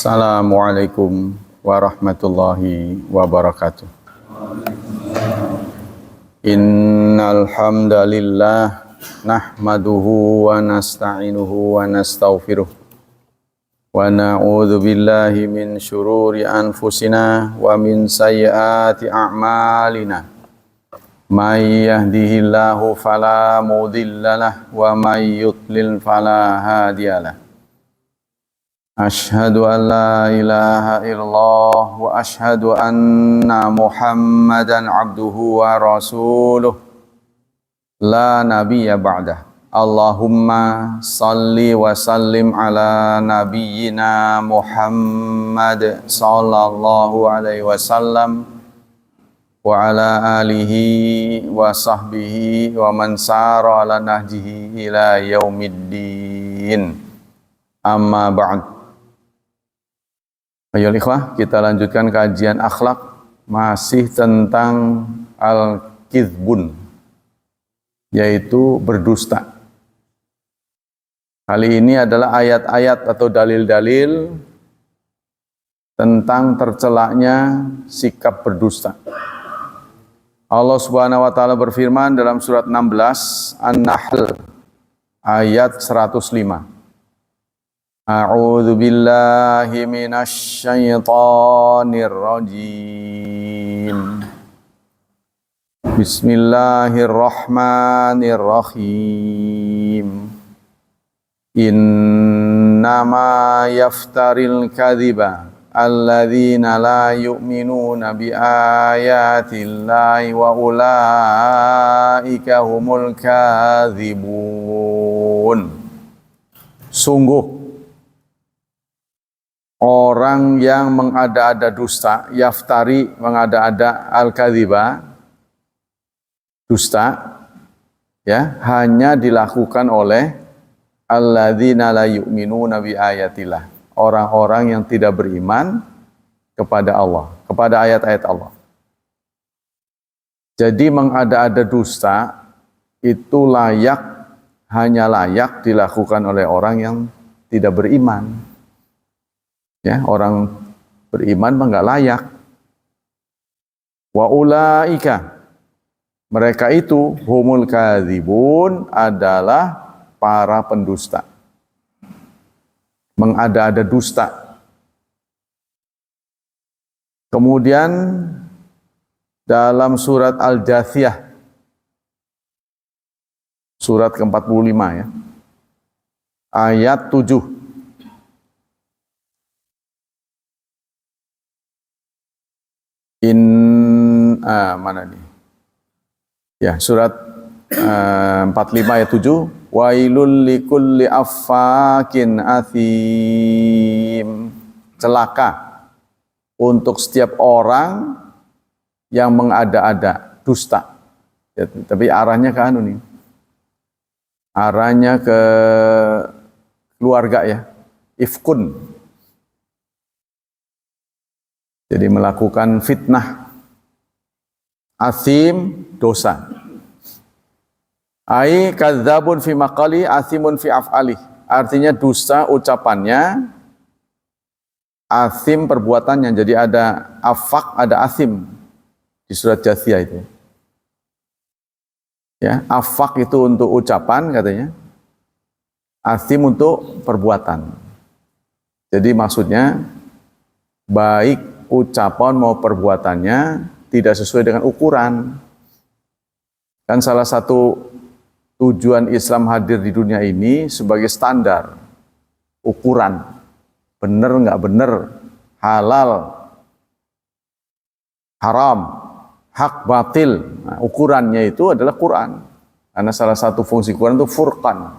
Assalamualaikum warahmatullahi wabarakatuh. Innal hamdalillah nahmaduhu wa nasta'inuhu wa nastaghfiruh wa na'udzu billahi min syururi anfusina wa min sayyiati a'malina. May yahdihillahu fala mudhillalah wa may yudlil fala hadiyalah. Ashhadu an la ilaha illallah wa ashhadu anna Muhammadan abduhu wa rasuluh la nabiyya ba'dah. Allahumma salli wa sallim ala nabiyyina Muhammad sallallahu alaihi wasallam wa ala alihi wa sahbihi wa man sara ala nahjihi ila yaumiddin. Amma ba'd. Ayo ikhwah, kita lanjutkan kajian akhlak masih tentang al-kizbun, yaitu berdusta. Kali ini adalah ayat-ayat atau dalil-dalil tentang tercelaknya sikap berdusta. Allah Subhanahu wa taala berfirman dalam surat 16 An-Nahl ayat 105. A'udzu billahi minasy syaithanir rajim. Bismillahirrahmanirrahim. Innama yaftaril kadhiba alladzina la yu'minuna bi ayatillahi wa ulaika humul kadzibun. Sungguh orang yang mengada-ada dusta, yaftari, mengada-ada al-kadhiba, dusta, ya, hanya dilakukan oleh alladzina la yu'minuna bi ayatillah, orang-orang yang tidak beriman kepada Allah, kepada ayat-ayat Allah. Jadi mengada-ada dusta itu hanya layak dilakukan oleh orang yang tidak beriman. Ya, orang beriman mah enggak layak. Wa ulaika, mereka itu humul kadzibun, adalah para pendusta. Mengada-ada dusta. Kemudian dalam surat Al-Jathiyah surat ke-45 ya. Ayat 7. Mana nih? Ya, surat 45 ayat 7. Wailul likulli affakin athim. Celaka untuk setiap orang yang mengada-ada dusta. Ya, tapi arahnya ke anu nih. Arahnya ke keluarga ya. Ifkun. Jadi melakukan fitnah. Asim, dosa. Ai kadzabun fi maqali, asimun fi af'ali. Artinya dusta ucapannya, asim perbuatannya. Jadi ada afak, ada asim di surat Jathiyah itu. Ya, afak itu untuk ucapan katanya. Asim untuk perbuatan. Jadi maksudnya baik ucapan mau perbuatannya tidak sesuai dengan ukuran. Kan salah satu tujuan Islam hadir di dunia ini sebagai standar, ukuran, benar nggak benar, halal, haram, hak, batil. Nah, ukurannya itu adalah Quran. Karena salah satu fungsi Quran itu furqan.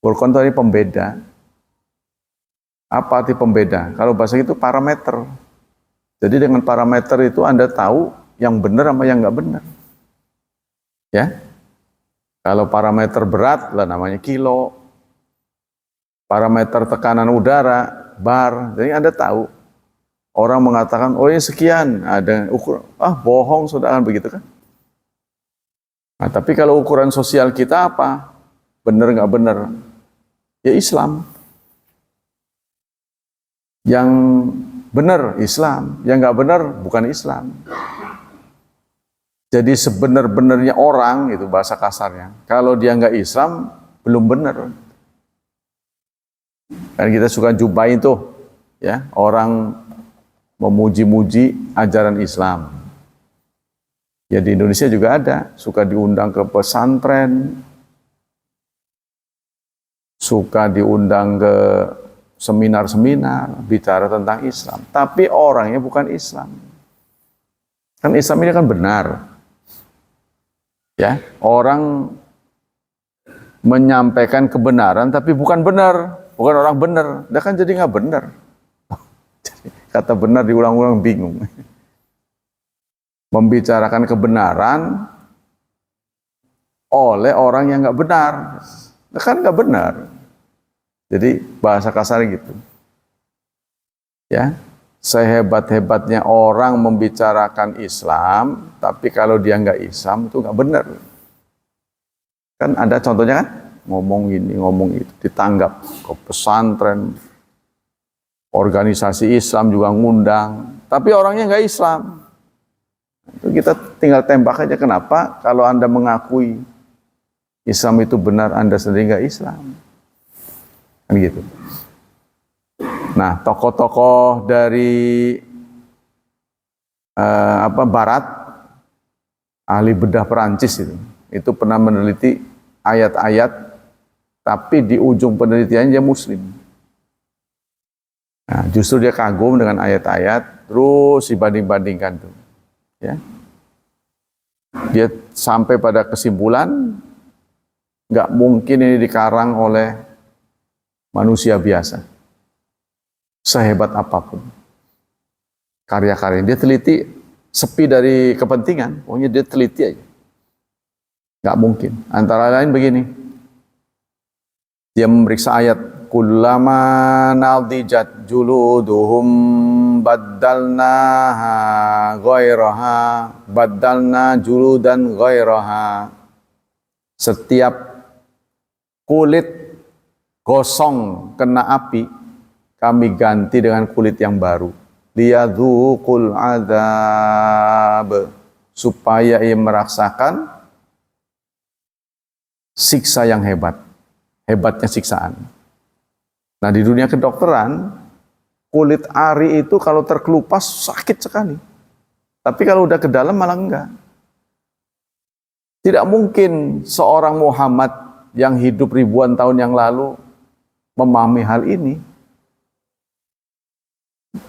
Furqan itu artinya pembeda. Apa arti pembeda? Kalau bahasa itu parameter. Jadi dengan parameter itu Anda tahu yang benar sama yang nggak benar. Ya. Kalau parameter berat lah namanya kilo. Parameter tekanan udara, bar. Jadi Anda tahu. Orang mengatakan, oh ini sekian. Ada ukuran. Bohong sudah kan begitu kan. Nah, tapi kalau ukuran sosial kita apa? Benar nggak benar? Ya Islam. Yang benar Islam, yang nggak benar bukan Islam. Jadi sebenar-benarnya orang, itu bahasa kasarnya, kalau dia nggak Islam, belum benar. Kan kita suka jumpai itu, ya, orang memuji-muji ajaran Islam. Ya di Indonesia juga ada, suka diundang ke pesantren, suka diundang ke seminar-seminar, bicara tentang Islam. Tapi orangnya bukan Islam. Kan Islam ini kan benar. Ya, orang menyampaikan kebenaran tapi bukan benar, bukan orang benar. Dia kan jadi nggak benar. Kata benar diulang-ulang bingung. Membicarakan kebenaran oleh orang yang nggak benar, dia kan nggak benar. Jadi bahasa kasarnya gitu. Ya, sehebat-hebatnya orang membicarakan Islam, tapi kalau dia nggak Islam itu nggak benar. Kan ada contohnya kan, ngomong ini, ngomong itu, ditanggap ke pesantren, organisasi Islam juga ngundang, tapi orangnya nggak Islam. Itu kita tinggal tembak aja, kenapa? Kalau Anda mengakui Islam itu benar, Anda sendiri nggak Islam. Kan gitu. Nah, tokoh-tokoh dari Barat, ahli bedah Perancis itu pernah meneliti ayat-ayat, tapi di ujung penelitiannya dia Muslim. Nah, justru dia kagum dengan ayat-ayat, terus dibanding-bandingkan tuh, ya. Dia sampai pada kesimpulan, nggak mungkin ini dikarang oleh manusia biasa. Sehebat apapun karya-karya, dia teliti, sepi dari kepentingan, pokoknya dia teliti aja. Nggak mungkin. Antara lain begini, dia memeriksa ayat, kullama nadijat juluduhum baddalnaha ghairaha, baddalna juludan ghairaha. Setiap kulit gosong kena api, kami ganti dengan kulit yang baru. Liyadzuqul adzab, supaya ia merasakan siksa yang hebat. Hebatnya siksaan. Nah, di dunia kedokteran, kulit ari itu kalau terkelupas sakit sekali. Tapi kalau udah ke dalam malah enggak. Tidak mungkin seorang Muhammad yang hidup ribuan tahun yang lalu memahami hal ini.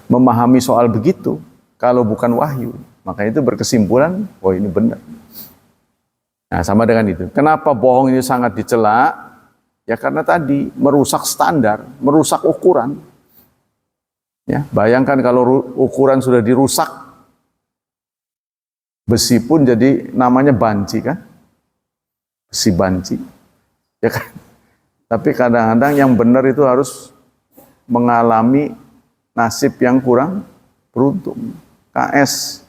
Memahami soal begitu kalau bukan wahyu. Maka itu berkesimpulan, oh ini benar. Nah, sama dengan itu. Kenapa bohong ini sangat dicela? Ya karena tadi merusak standar, merusak ukuran. Ya, bayangkan kalau ukuran sudah dirusak, besi pun jadi namanya banci kan? Besi banci. Ya kan? Tapi kadang-kadang yang benar itu harus mengalami nasib yang kurang beruntung. KS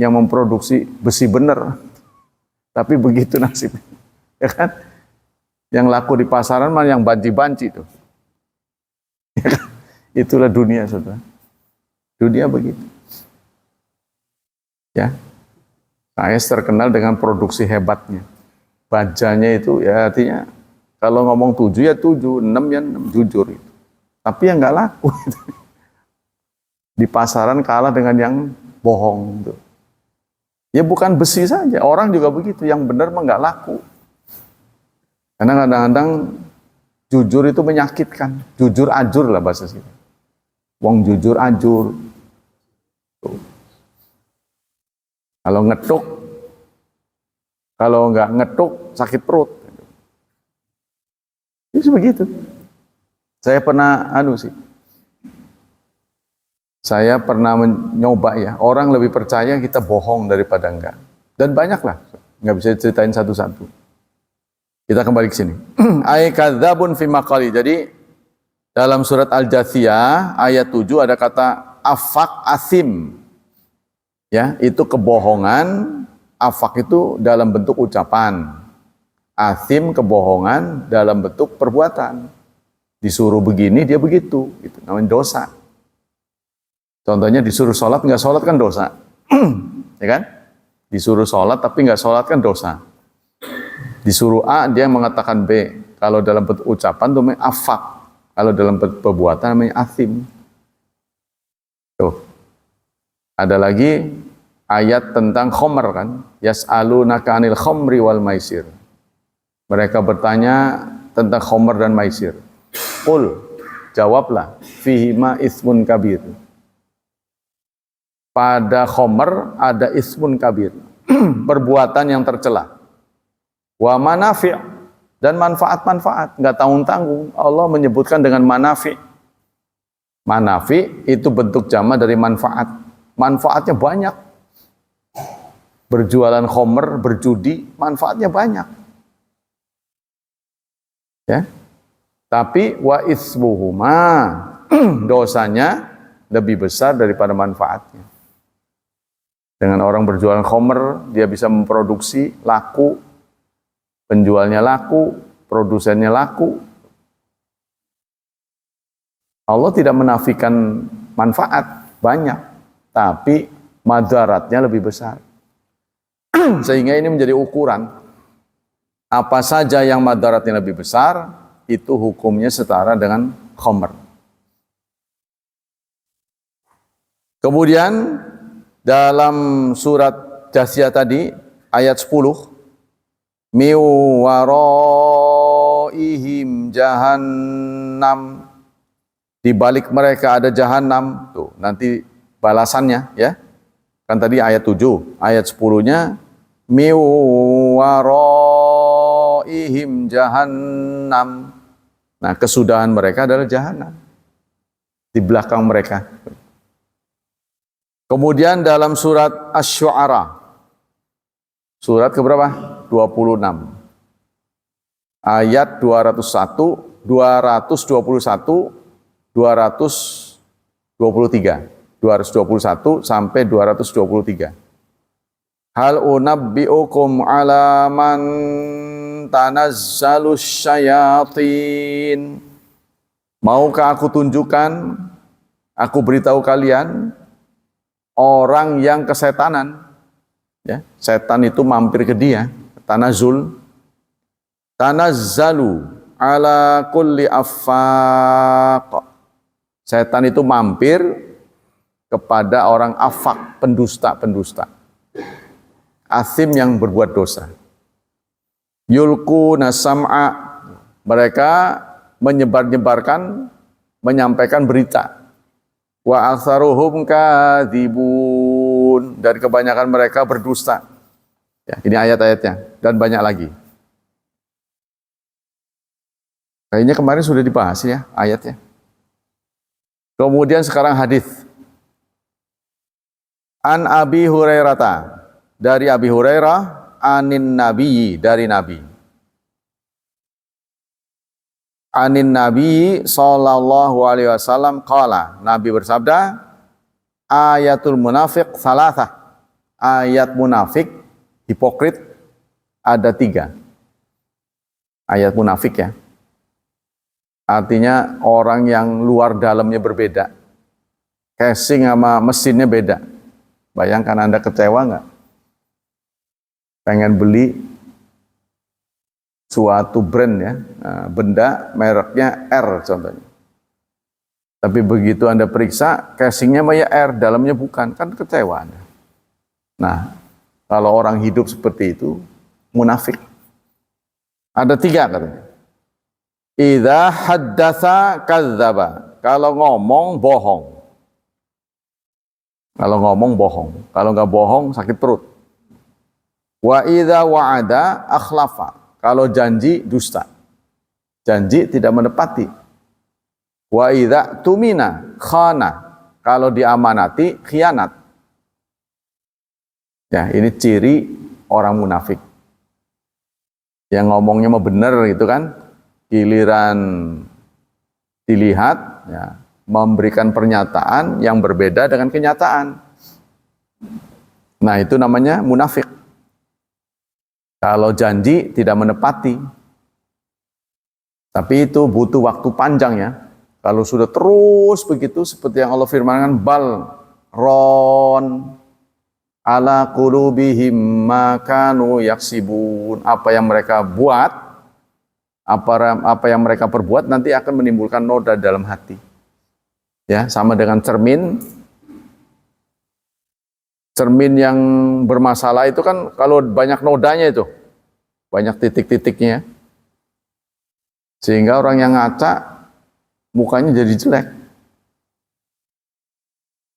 yang memproduksi besi benar, tapi begitu nasibnya, ya kan? Yang laku di pasaran mah yang banci-banci itu. Ya kan? Itulah dunia, saudara. Dunia begitu. Ya, KS terkenal dengan produksi hebatnya. Bajanya itu ya artinya kalau ngomong 7 ya 7, 6 ya 6, jujur itu. Tapi yang nggak laku itu. Di pasaran kalah dengan yang bohong itu. Ya bukan besi saja, orang juga begitu, yang benar mah nggak laku. Karena kadang-kadang jujur itu menyakitkan, jujur ajur lah bahasa sini. Wong jujur ajur. Tuh. Kalau ngetuk, kalau nggak ngetuk sakit perut. Itu begitu. Saya pernah Saya pernah mencoba ya, orang lebih percaya kita bohong daripada enggak. Dan banyak lah, nggak bisa ceritain satu-satu. Kita kembali ke sini. Ay kadzabun fi maqali. Jadi dalam surat Al-Jathiyah ayat 7 ada kata afak asim. Ya, itu kebohongan. Afak itu dalam bentuk ucapan. Asim kebohongan dalam bentuk perbuatan. Disuruh begini dia begitu, itu namanya dosa. Contohnya disuruh sholat, nggak sholat kan dosa. Ya kan? Disuruh sholat tapi nggak sholat kan dosa. Disuruh A, dia mengatakan B. Kalau dalam bentuk ucapan itu namanya afak. Kalau dalam bentuk perbuatan namanya athim. Tuh. Ada lagi ayat tentang khomer kan. Yas'alunaka 'anil khomri wal maisir. Mereka bertanya tentang khomer dan maisir. Qul, jawablah, fihima ismun kabir. Pada khomer ada ismun kabir. Perbuatan yang tercela. Wa manafi' dan manfaat-manfaat. Nggak tanggung-tanggung. Allah menyebutkan dengan manafi'. Manafi' itu bentuk jama dari manfaat. Manfaatnya banyak. Berjualan khomer, berjudi, manfaatnya banyak. Ya. Tapi wa ismuhuma, dosanya lebih besar daripada manfaatnya. Dengan orang berjualan khomer, dia bisa memproduksi, laku, penjualnya laku, produsennya laku. Allah tidak menafikan manfaat, banyak, tapi madaratnya lebih besar. Sehingga ini menjadi ukuran. Apa saja yang madaratnya lebih besar, itu hukumnya setara dengan khomer. Kemudian, dalam surat Jasiyah tadi, ayat 10, min waraihim jahannam, di balik mereka ada jahanam. Tuh, nanti balasannya ya. Kan tadi ayat 7, ayat 10-nya min waraihim jahannam. Nah, kesudahan mereka adalah jahanam. Di belakang mereka. Kemudian dalam surat Asy-Syu'ara, surat keberapa? 26. Ayat 201, 221, 223. 221 sampai 223. Hal unabbi'ukum ala man tanazzalus syayatin. Maukah aku tunjukkan, aku beritahu kalian orang yang kesetanan, ya, setan itu mampir ke dia, tanazul, tanazzalu ala kulli affaq. Setan itu mampir kepada orang afak, pendusta-pendusta, asim yang berbuat dosa. Yulku nasam'a, mereka menyebar-nyebarkan, menyampaikan berita. Wa aktsaruhum kadzibun, dan kebanyakan mereka berdusta. Ya, ini ayat-ayatnya dan banyak lagi. Kayaknya kemarin sudah dibahas ya ayatnya. Kemudian sekarang hadis. An Abi Hurairah, dari Abi Hurairah, anin Nabi, dari Nabi. Anin Nabi sallallahu alaihi wasallam qala, Nabi bersabda, ayatul munafiq salasah. Ayat munafik, hipokrit, ada 3. Ayat munafik ya. Artinya orang yang luar dalamnya berbeda. Casing sama mesinnya beda. Bayangkan Anda kecewa nggak? Pengen beli suatu brand ya, benda mereknya R contohnya. Tapi begitu Anda periksa, casingnya mah ya R, dalamnya bukan, kan kecewa Anda. Nah, kalau orang hidup seperti itu, munafik. Ada 3 katanya. Idza haddatsa kadzdzaba, kalau ngomong bohong. Kalau ngomong bohong, kalau nggak bohong sakit perut. Wa idza wa'ada akhlafa, kalau janji dusta. Janji tidak menepati. Wa idza tumina khana, kalau diamanati khianat. Ya, ini ciri orang munafik. Yang ngomongnya mah benar gitu kan, giliran dilihat ya, memberikan pernyataan yang berbeda dengan kenyataan. Nah, itu namanya munafik. Kalau janji tidak menepati. Tapi itu butuh waktu panjang ya. Kalau sudah terus begitu seperti yang Allah firmankan, bal ron ala qulubihim ma kanu yaksibun. Apa yang mereka buat, apa yang mereka perbuat nanti akan menimbulkan noda dalam hati. Ya, sama dengan cermin. Cermin yang bermasalah itu kan kalau banyak nodanya itu, banyak titik-titiknya. Sehingga orang yang ngaca mukanya jadi jelek.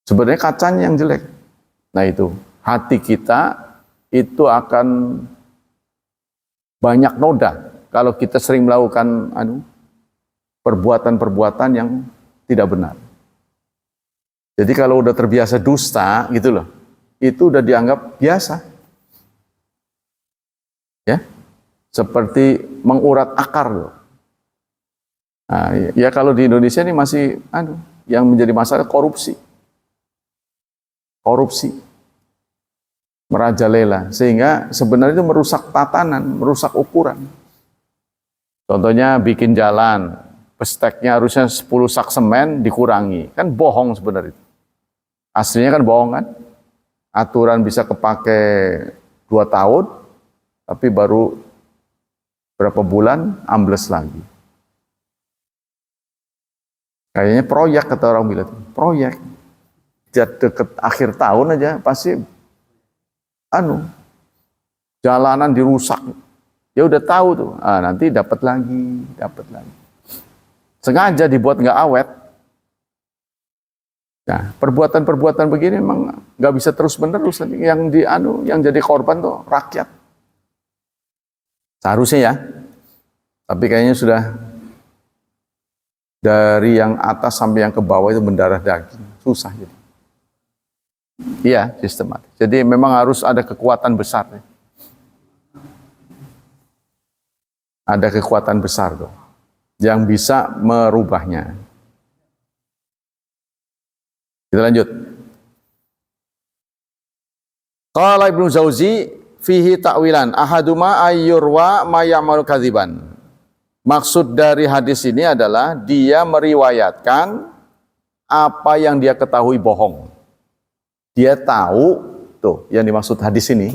Sebenarnya kacanya yang jelek. Nah itu, hati kita itu akan banyak noda kalau kita sering melakukan perbuatan-perbuatan yang tidak benar. Jadi kalau udah terbiasa dusta gitu loh, itu udah dianggap biasa. Ya. Seperti mengurat akar loh. Nah, ya kalau di Indonesia ini masih yang menjadi masalah korupsi. Korupsi merajalela sehingga sebenarnya itu merusak tatanan, merusak ukuran. Contohnya bikin jalan, besteknya harusnya 10 sak semen dikurangi. Kan bohong sebenarnya. Aslinya kan bohong kan? Aturan bisa kepake 2 tahun, tapi baru berapa bulan ambles lagi. Kayaknya proyek kata orang bilang, proyek. Deket akhir tahun aja pasti jalanan dirusak. Ya udah tahu tuh, nanti dapat lagi. Sengaja dibuat nggak awet. Nah, perbuatan-perbuatan begini memang nggak bisa terus-menerus. Yang jadi korban tuh rakyat. Seharusnya ya. Tapi kayaknya sudah dari yang atas sampai yang ke bawah itu mendarah daging. Susah jadi. Iya, sistematis. Jadi memang harus ada kekuatan besar. Ada kekuatan besar tuh yang bisa merubahnya. Kita lanjut. Qala Ibnu Jauzi fihi ta'wilan ahaduma ayyurwa ma ya'malu kadziban. Maksud dari hadis ini adalah dia meriwayatkan apa yang dia ketahui bohong. Dia tahu, tuh yang dimaksud hadis ini,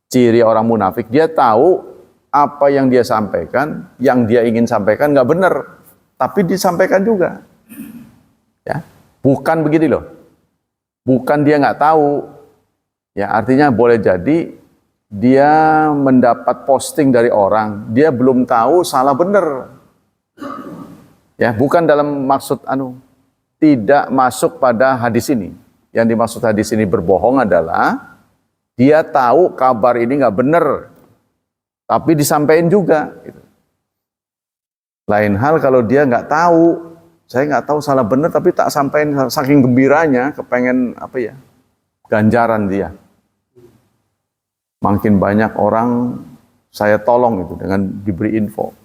ciri orang munafik, dia tahu apa yang dia sampaikan, yang dia ingin sampaikan nggak benar, tapi disampaikan juga. Ya, bukan begini loh, bukan dia nggak tahu, ya artinya boleh jadi dia mendapat posting dari orang, dia belum tahu salah benar. Ya, bukan dalam maksud tidak masuk pada hadis ini. Yang dimaksud hadis ini berbohong adalah dia tahu kabar ini nggak benar, tapi disampaikan juga. Gitu. Lain hal kalau dia nggak tahu, saya nggak tahu salah benar, tapi tak sampaikan saking gembiranya, kepengen ganjaran dia. Makin banyak orang saya tolong itu dengan diberi info.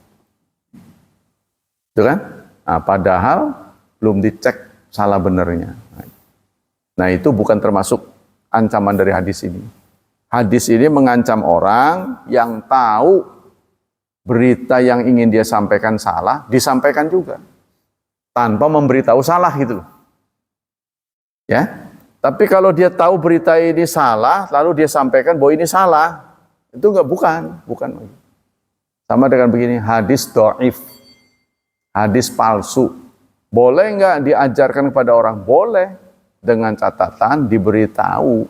Itu kan? Nah, padahal belum dicek salah benernya. Nah, itu bukan termasuk ancaman dari hadis ini. Hadis ini mengancam orang yang tahu berita yang ingin dia sampaikan salah, disampaikan juga. Tanpa memberitahu salah gitu loh. Ya. Tapi kalau dia tahu berita ini salah, lalu dia sampaikan bahwa ini salah, itu bukan. Sama dengan begini, hadis dhaif, hadis palsu. Boleh nggak diajarkan kepada orang? Boleh, dengan catatan diberitahu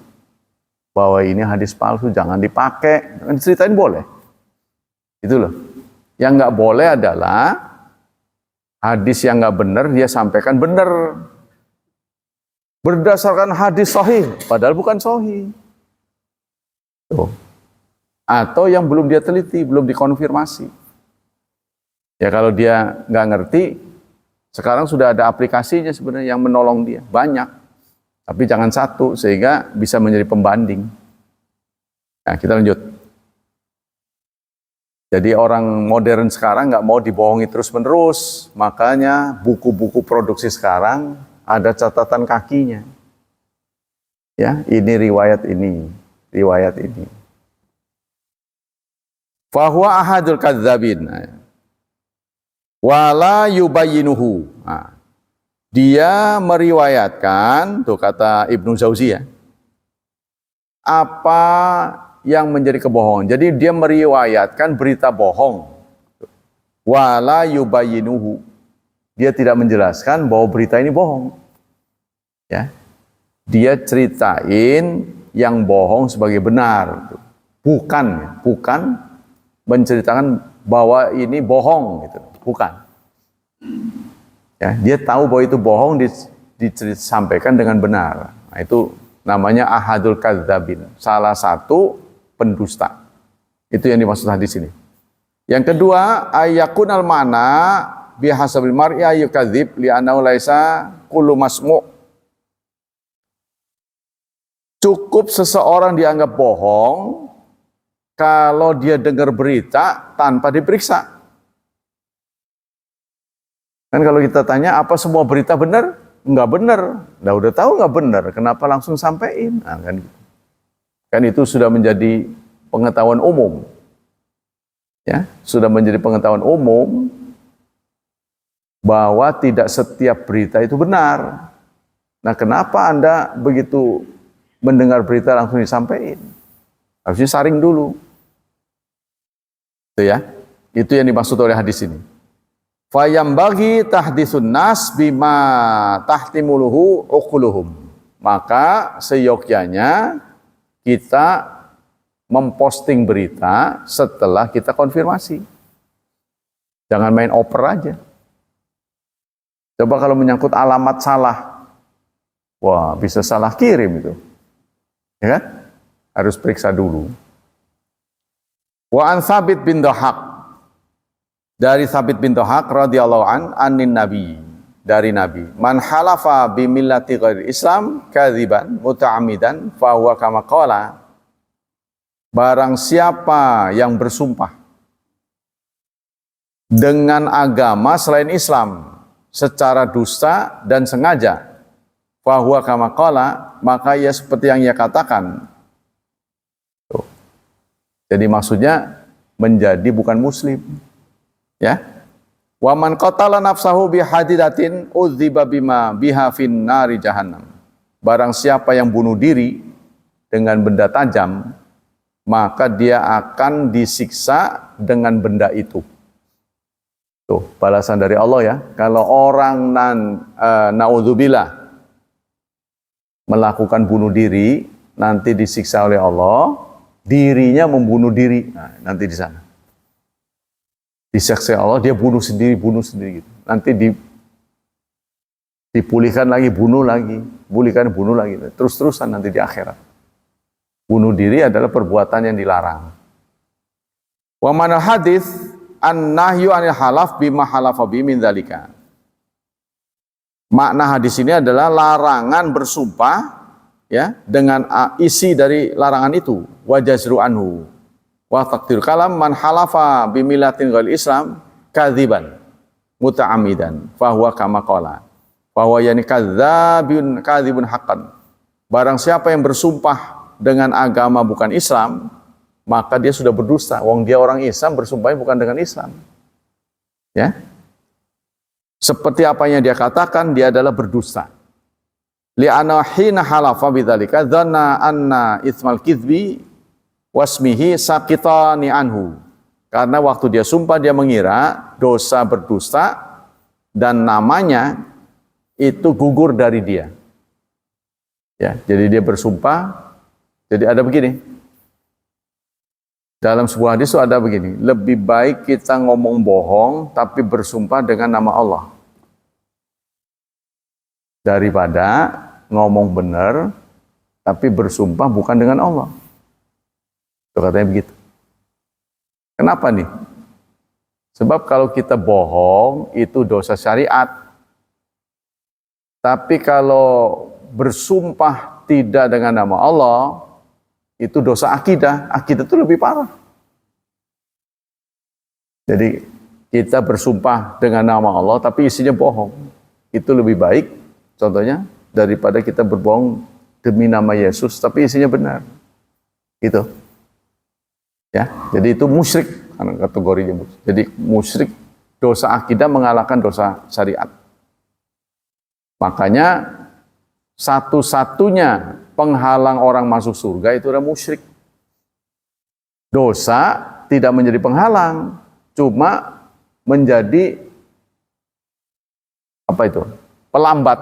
bahwa ini hadis palsu, jangan dipakai. Ceritain boleh. Itu loh. Yang nggak boleh adalah hadis yang nggak benar dia sampaikan benar. Berdasarkan hadis sahih, padahal bukan sahih. Tuh. Atau yang belum dia teliti, belum dikonfirmasi. Ya kalau dia nggak ngerti, sekarang sudah ada aplikasinya sebenarnya yang menolong dia, banyak. Tapi jangan satu, sehingga bisa menjadi pembanding. Nah, kita lanjut. Jadi orang modern sekarang nggak mau dibohongi terus-menerus, makanya buku-buku produksi sekarang ada catatan kakinya. Ya, ini riwayat ini, riwayat ini. Fahuwa ahadul kadzabin. Wala yubayyinuhu. Nah, Dia meriwayatkan, tuh kata Ibnu Jauzi ya, apa yang menjadi kebohongan. Jadi dia meriwayatkan berita bohong. Wala yubayyinuhu. Dia tidak menjelaskan bahwa berita ini bohong. Ya. Dia ceritain yang bohong sebagai benar. Bukan menceritakan bahwa ini bohong gitu. Bukan. Ya, dia tahu bahwa itu bohong disampaikan dengan benar. Nah, itu namanya ahadul kadzabin, salah satu pendusta. Itu yang dimaksud hadis ini. Yang kedua, ayakunal mana bihasabil mar'i ayyukadzib li'annahu laisa kullu masmu'. Cukup seseorang dianggap bohong kalau dia dengar berita tanpa diperiksa. Kan kalau kita tanya apa semua berita benar? Enggak benar. Nah, udah tahu enggak benar, kenapa langsung sampein? Nah, kan itu sudah menjadi pengetahuan umum. Ya, sudah menjadi pengetahuan umum bahwa tidak setiap berita itu benar. Nah, kenapa Anda begitu mendengar berita langsung disampaikan? Harusnya saring dulu. Itu ya. Itu yang dimaksud oleh hadis ini. Fayambagi tahdisun nas bima tahtimuluhu uquluhum. Maka seyogyanya kita memposting berita setelah kita konfirmasi. Jangan main oper aja. Coba kalau menyangkut alamat salah. Wah, bisa salah kirim itu. Ya kan? Harus periksa dulu. Wa an Tsabit bin Dhahak. Dari Tsabit bin Dhahak radhiyallahu anin Nabi, dari Nabi, man halafa bi millati ghairi Islam kadziban muta'ammidan fa huwa kama qala. Barang siapa yang bersumpah dengan agama selain Islam secara dusta dan sengaja, fa huwa kama qala, maka ia seperti yang ia katakan. Tuh. Jadi maksudnya menjadi bukan muslim. Ya, wa man qatala nafsahu bihadidatin udziba bima biha fin nari jahannam. Barang siapa yang bunuh diri dengan benda tajam, maka dia akan disiksa dengan benda itu. Tuh, balasan dari Allah ya. Kalau orang naudzubillah melakukan bunuh diri, nanti disiksa oleh Allah, dirinya membunuh diri. Nah, nanti di sana. Disiksa Allah, dia bunuh sendiri gitu. Nanti dipulihkan lagi, bunuh lagi, pulihkan, bunuh lagi. Terus-terusan nanti di akhirat. Bunuh diri adalah perbuatan yang dilarang. Wa manal hadis an-nahyu anil halaf bima halafa bi min dzalika. Makna hadis ini adalah larangan bersumpah ya dengan isi dari larangan itu, wa jazru anhu. Wa taqdir kalam man halafa bimillatin ghairil Islam kadziban muta'ammidan fa huwa kama qala fa huwa yani kadzibun haqqan. Barang siapa yang bersumpah dengan agama bukan Islam, maka dia sudah berdusta. Wong dia orang Islam bersumpahnya bukan dengan Islam. Ya. Seperti apa yang dia katakan, dia adalah berdusta. Li'anna hina halafa bidzalika dzanna anna itsmal kizbi wasmihi sakitani anhu. Karena waktu dia sumpah dia mengira dosa berdusta dan namanya itu gugur dari dia. Ya, jadi dia bersumpah. Jadi ada begini. Dalam sebuah hadis itu ada begini, lebih baik kita ngomong bohong tapi bersumpah dengan nama Allah daripada ngomong benar tapi bersumpah bukan dengan Allah. Itu katanya begitu. Kenapa nih? Sebab kalau kita bohong itu dosa syariat. Tapi kalau bersumpah tidak dengan nama Allah itu dosa akidah. Akidah itu lebih parah. Jadi kita bersumpah dengan nama Allah tapi isinya bohong. Itu lebih baik contohnya daripada kita berbohong demi nama Yesus tapi isinya benar. Gitu. Ya, jadi itu musyrik kategorinya. Jadi musyrik dosa akidah mengalahkan dosa syariat. Makanya satu-satunya penghalang orang masuk surga itu adalah musyrik. Dosa tidak menjadi penghalang, cuma menjadi apa itu? Pelambat.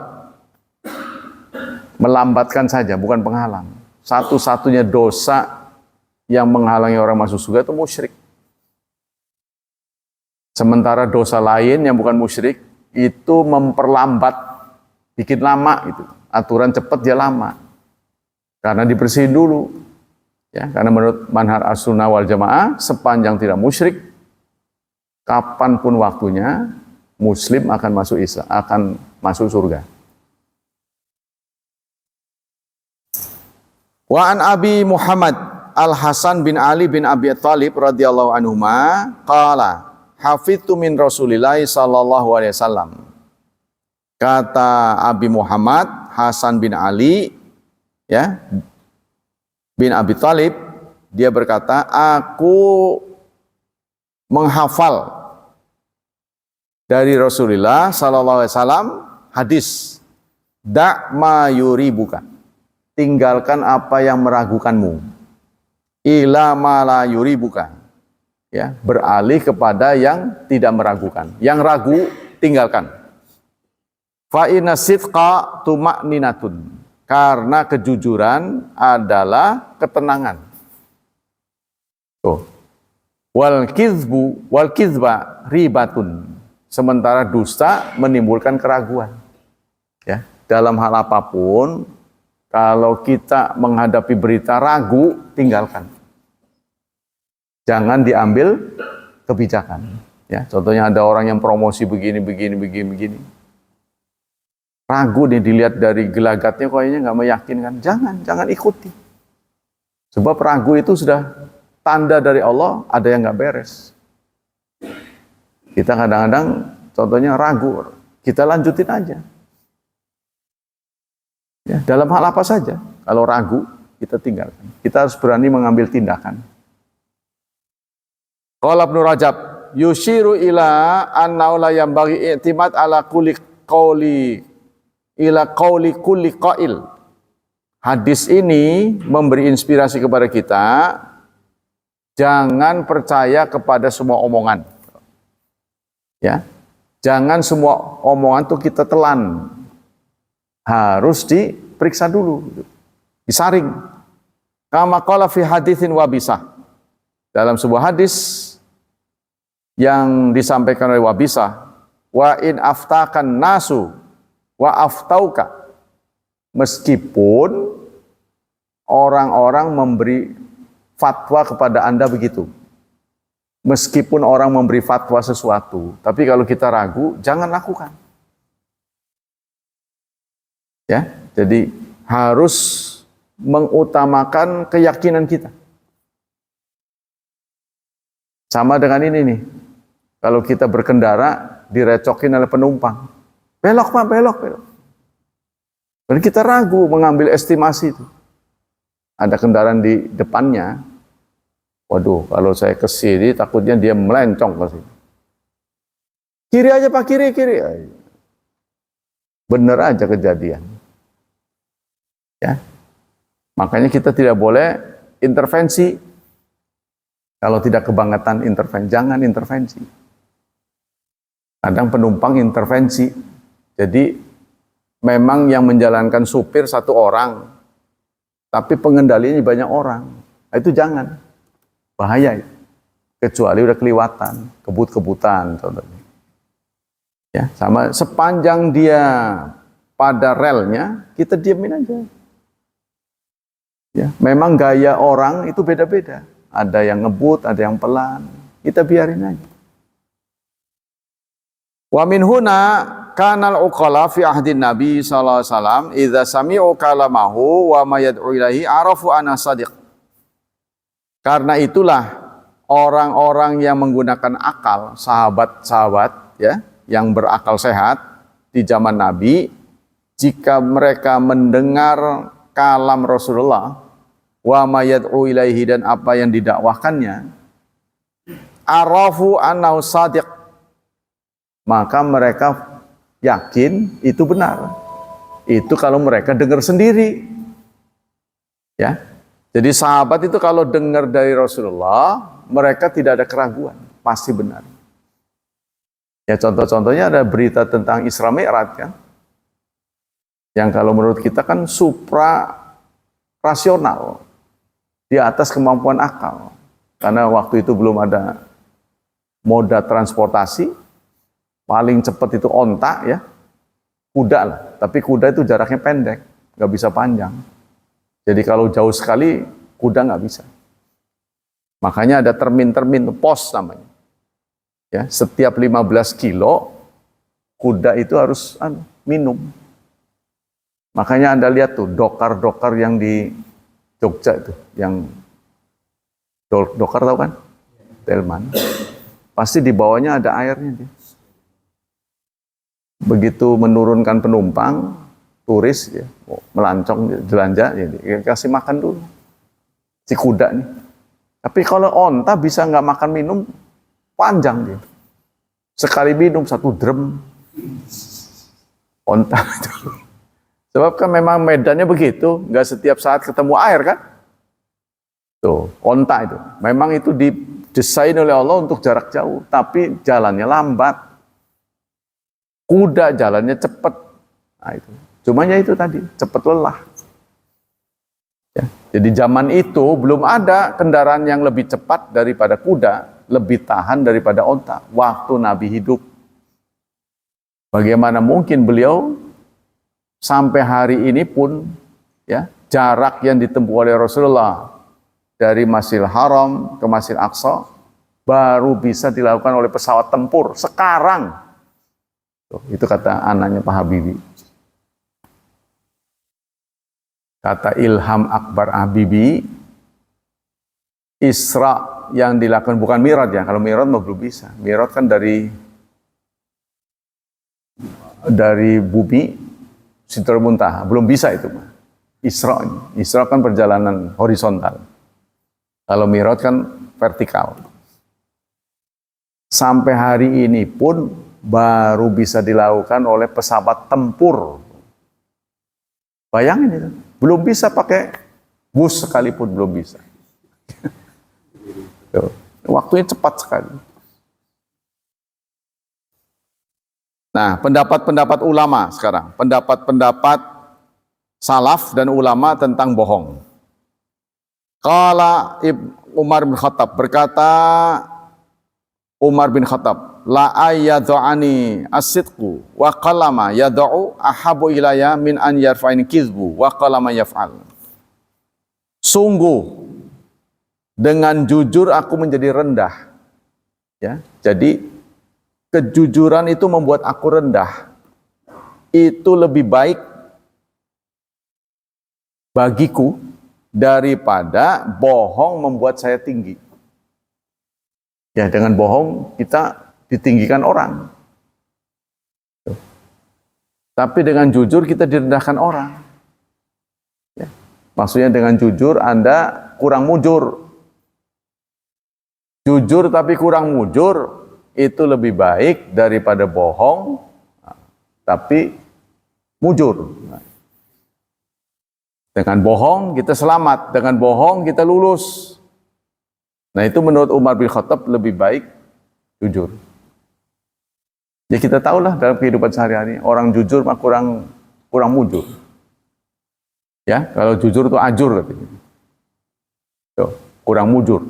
Melambatkan saja, bukan penghalang. Satu-satunya dosa yang menghalangi orang masuk surga itu musyrik. Sementara dosa lain yang bukan musyrik itu memperlambat, bikin lama gitu. Aturan cepat dia lama. Karena dibersihin dulu. Ya, karena menurut manhaj as-sunnah wal jamaah, sepanjang tidak musyrik, kapanpun waktunya muslim akan masuk Islam, akan masuk surga. Wa an Abi Muhammad Al-Hasan bin Ali bin Abi Thalib radhiyallahu anhuma qala hafidtu min Rasulillah sallallahu alaihi wasallam. Kata Abi Muhammad Hasan bin Ali ya bin Abi Thalib, dia berkata, aku menghafal dari Rasulullah sallallahu alaihi wasallam hadis da' ma yuribuka, tinggalkan apa yang meragukanmu, ila ma la yuribuka, ya, beralih kepada yang tidak meragukan. Yang ragu tinggalkan. Fa inna sidqa tuma'ninatun, karena kejujuran adalah ketenangan. Wal kizba ribatun, sementara dusta menimbulkan keraguan. Ya, dalam hal apapun, kalau kita menghadapi berita ragu, tinggalkan. Jangan diambil kebijakan. Ya, contohnya ada orang yang promosi begini. Ragu nih, dilihat dari gelagatnya kayaknya nggak meyakinkan. Jangan ikuti. Sebab ragu itu sudah tanda dari Allah, ada yang nggak beres. Kita kadang-kadang contohnya ragu, kita lanjutin aja. Ya, dalam hal apa saja, kalau ragu kita tinggalkan. Kita harus berani mengambil tindakan. Qala Ibnu Rajab yushiru ila annahu la yanbaghi i'timad ala kulli qawli ila qawli kulli qail. Hadis ini memberi inspirasi kepada kita, jangan percaya kepada semua omongan. Ya. Jangan semua omongan itu kita telan. Harus diperiksa dulu, disaring. Kama qala fi haditsin Wabisah. Dalam sebuah hadis yang disampaikan oleh Wabisah, wa in aftakan nasu wa aftauka, meskipun orang-orang memberi fatwa kepada Anda begitu, meskipun orang memberi fatwa sesuatu, tapi kalau kita ragu, jangan lakukan. Ya, jadi harus mengutamakan keyakinan kita. Sama dengan ini nih, kalau kita berkendara direcokin oleh penumpang, belok Pak, belok. Dan kita ragu mengambil estimasi itu. Ada kendaraan di depannya, waduh, kalau saya ke sini takutnya dia melencong ke sini. Kiri aja Pak, kiri. Bener aja kejadian. Ya. Makanya kita tidak boleh intervensi. Kalau tidak kebangetan intervensi, jangan intervensi. Kadang penumpang intervensi. Jadi memang yang menjalankan supir satu orang, tapi pengendalinya banyak orang. Itu jangan. Bahaya. Kecuali udah keliwatan, kebut-kebutan contohnya. Ya, sama sepanjang dia pada relnya, kita diamin aja. Ya, memang gaya orang itu beda-beda. Ada yang ngebut, ada yang pelan. Kita biarin aja. Wa min huna kanal uqala fi ahdin Nabi sallallahu alaihi wasallam idza sami'u kalamahu wa ma yad'u ilaihi arafu anna sadiq. Karena itulah orang-orang yang menggunakan akal, sahabat-sahabat ya, yang berakal sehat di zaman Nabi, jika mereka mendengar kalam Rasulullah wa ma yad'u ilaihi, dan apa yang didakwahkannya, arafu annahu sadiq, maka mereka yakin itu benar. Itu kalau mereka dengar sendiri. Ya. Jadi sahabat itu kalau dengar dari Rasulullah, mereka tidak ada keraguan, pasti benar. Ya contoh-contohnya ada berita tentang Isra Mi'raj kan. Yang kalau menurut kita kan supra rasional, di atas kemampuan akal. Karena waktu itu belum ada moda transportasi, paling cepat itu onta ya, kuda lah. Tapi kuda itu jaraknya pendek, nggak bisa panjang. Jadi kalau jauh sekali, kuda nggak bisa. Makanya ada termin-termin, pos namanya. Ya, setiap 15 kilo, kuda itu harus minum. Makanya Anda lihat tuh, dokar-dokar yang di Jogja itu, yang dokar tahu kan? Delman. Pasti di bawahnya ada airnya. Dia. Begitu menurunkan penumpang, turis ya, melancong jelanja, ya, kasih makan dulu si kuda nih. Tapi kalau onta bisa nggak makan minum panjang dia. Sekali minum 1 drum onta itu. Sebab kan memang medannya begitu, nggak setiap saat ketemu air kan. Tuh onta itu, memang itu didesain oleh Allah untuk jarak jauh, tapi jalannya lambat. Kuda jalannya cepat. Nah, itu. Cuma ya itu tadi, cepat lelah. Ya. Jadi zaman itu belum ada kendaraan yang lebih cepat daripada kuda, lebih tahan daripada onta. Waktu Nabi hidup. Bagaimana mungkin beliau sampai hari ini pun ya jarak yang ditempuh oleh Rasulullah dari Masjidil Haram ke Masjidil Aqsa baru bisa dilakukan oleh pesawat tempur sekarang. Tuh, itu kata anaknya Pak Habibie. Kata Ilham Akbar Habibie, Isra yang dilakukan bukan Mi'raj ya. Kalau Mi'raj mah belum bisa. Mi'raj kan dari bumi Sidratul Muntaha, belum bisa itu mah. Isra kan perjalanan horizontal. Kalau Mi'raj kan vertikal. Sampai hari ini pun baru bisa dilakukan oleh pesawat tempur. Bayangin itu. Belum bisa pakai bus sekalipun belum bisa. Waktunya cepat sekali. Nah, pendapat-pendapat ulama sekarang. Pendapat-pendapat salaf dan ulama tentang bohong. Qala Umar bin Khattab, berkata Umar bin Khattab, la ayyadha'ani as-sidqu wa qalama yad'u ahabu ilayya min an yarfa'ini kizbu wa qalama yaf'al. Sungguh dengan jujur aku menjadi rendah. Ya, jadi kejujuran itu membuat aku rendah. Itu lebih baik bagiku daripada bohong membuat saya tinggi. Ya, dengan bohong kita ditinggikan orang. Tapi dengan jujur kita direndahkan orang. Ya. Maksudnya dengan jujur Anda kurang mujur. Jujur tapi kurang mujur itu lebih baik daripada bohong tapi mujur. Dengan bohong kita selamat, dengan bohong kita lulus. Nah itu menurut Umar bin Khattab lebih baik jujur. Ya kita tahulah dalam kehidupan sehari-hari orang jujur mah kurang mujur. Ya, kalau jujur itu ajur katanya. Tuh, kurang mujur.